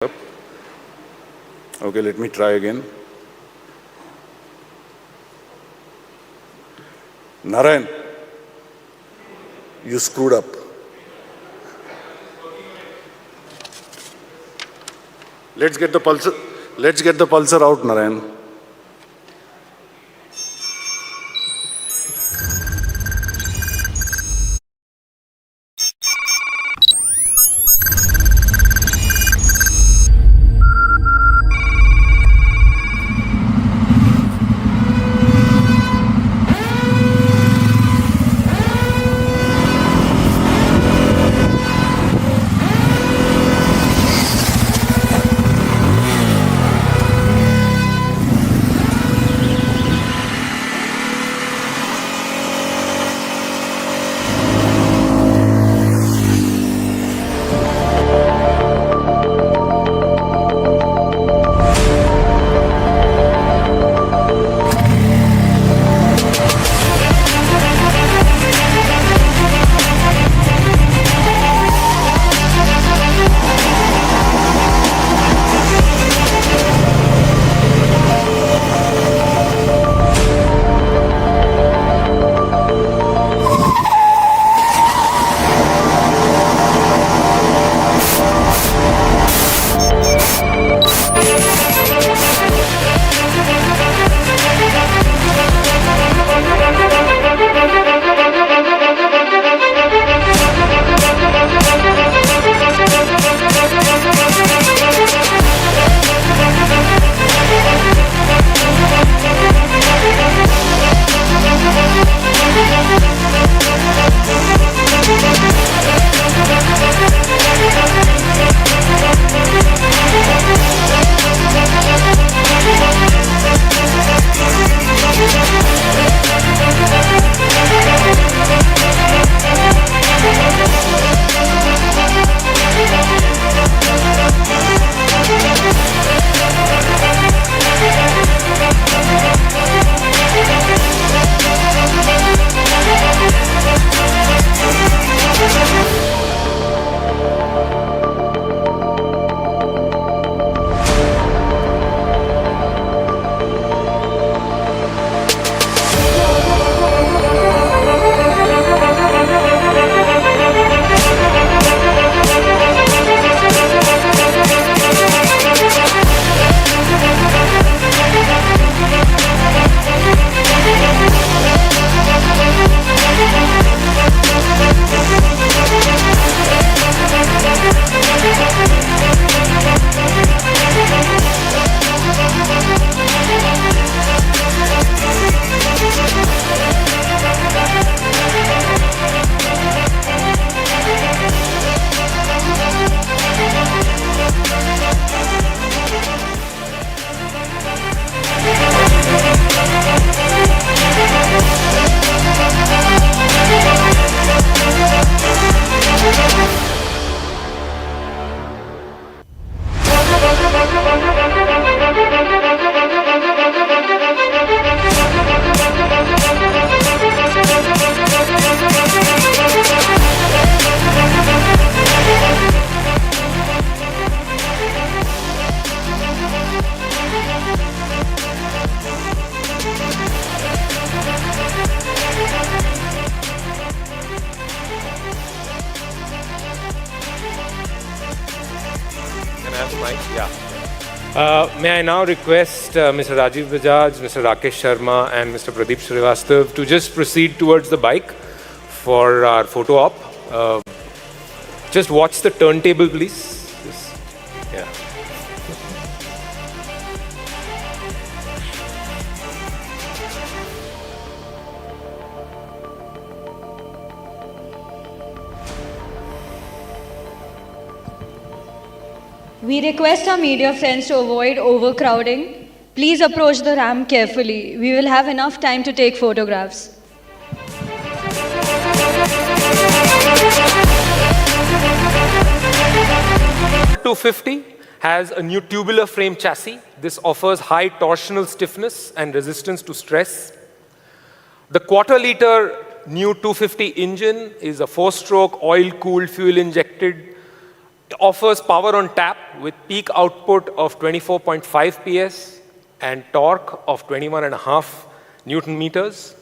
Okay, let me try again. Narayan, you screwed up. Let's get the pulsar out, Narayan. May I now request Mr. Rajiv Bajaj, Mr. Rakesh Sharma and Mr. Pradeep Srivastav to just proceed towards the bike for our photo op. Just watch the turntable, please. Yeah. We request our media friends to avoid overcrowding. Please approach the ramp carefully. We will have enough time to take photographs. F250 has a new tubular frame chassis. This offers high torsional stiffness and resistance to stress. The quarter-liter new 250 engine is a 4-stroke, oil-cooled, fuel-injected It offers power on tap with peak output of 24.5 PS and torque of 21.5 Newton meters.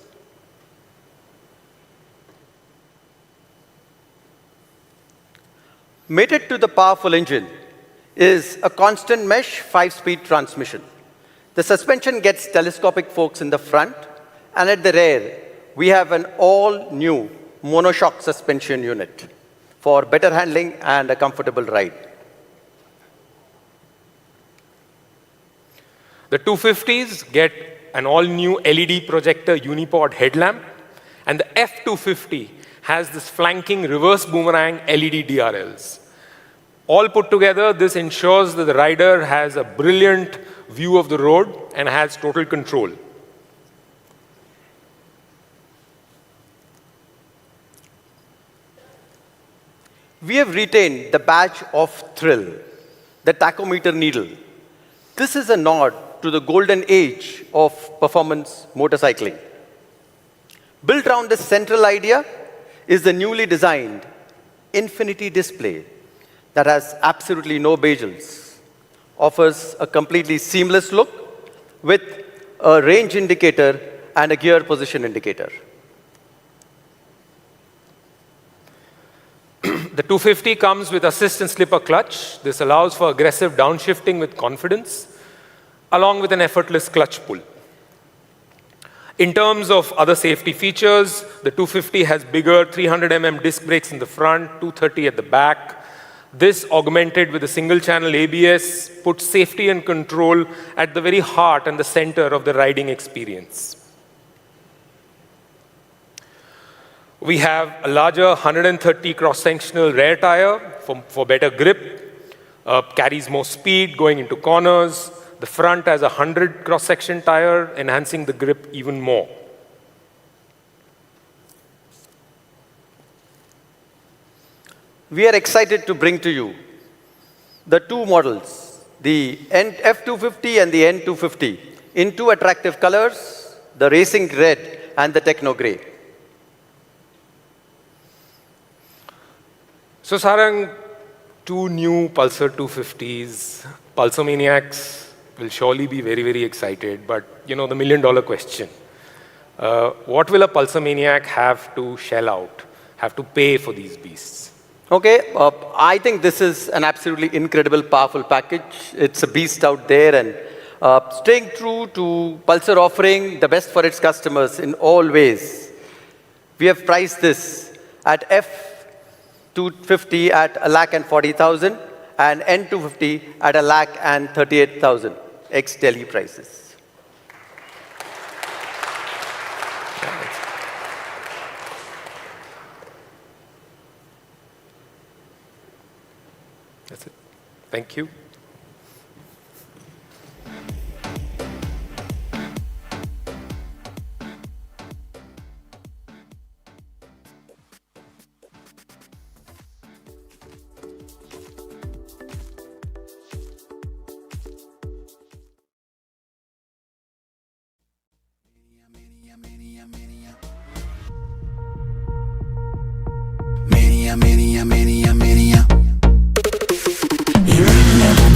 Mated to the powerful engine is a constant mesh 5-speed transmission. The suspension gets telescopic forks in the front, and at the rear, we have an all-new monoshock suspension unit for better handling and a comfortable ride. The 250s get an all-new LED projector unipod headlamp, and the F250 has this flanking reverse boomerang LED DRLs. All put together, this ensures that the rider has a brilliant view of the road and has total control. We have retained the badge of thrill, the tachometer needle. This is a nod to the golden age of performance motorcycling. Built around this central idea is the newly designed infinity display that has absolutely no bezels, offers a completely seamless look with a range indicator and a gear position indicator. The 250 comes with assist and slipper clutch. This allows for aggressive downshifting with confidence, along with an effortless clutch pull. In terms of other safety features, the 250 has bigger 300 disc brakes in the front, 230 at the back. This, augmented with a single-channel ABS, puts safety and control at the very heart and the center of the riding experience. We have a larger 130 cross-sectional rear tire for better grip, carries more speed going into corners. The front has a 100 cross-section tire, enhancing the grip even more. We are excited to bring to you the two models, the F250 and the N250, in two attractive colors, the racing red and the techno gray. So Sarang, two new Pulsar 250s. Pulsar maniacs will surely be very, very excited. But, you know, the million-dollar question. What will a Pulsar maniac have to shell out, have to pay for these beasts? Okay, I think this is an absolutely incredible, powerful package. It's a beast out there, and staying true to Pulsar offering the best for its customers in all ways. We have priced this at F250 at 1,40,000 and N250 at 1,38,000 ex-Delhi prices. That's it. Thank you. Mania. You really never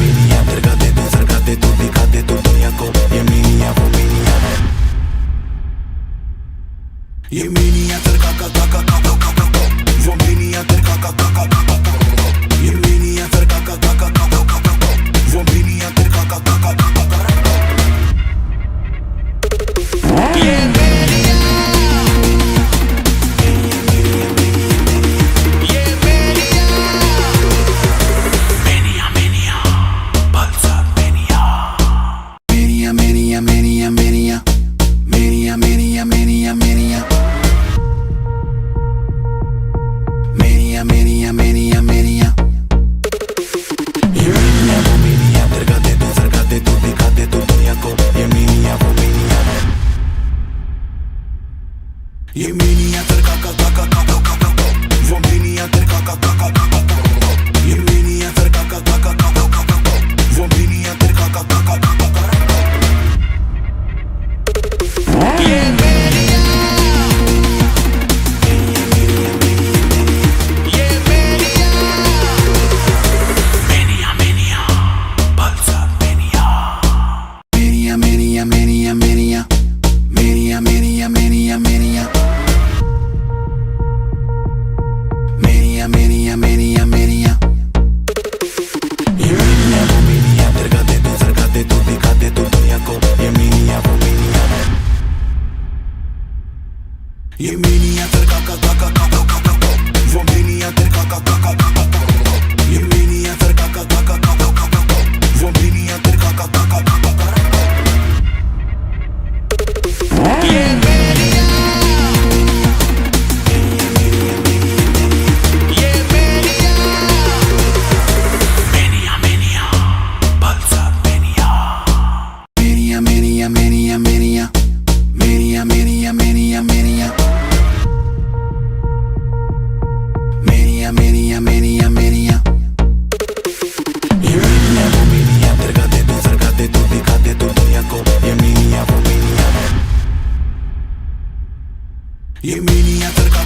ये miniature का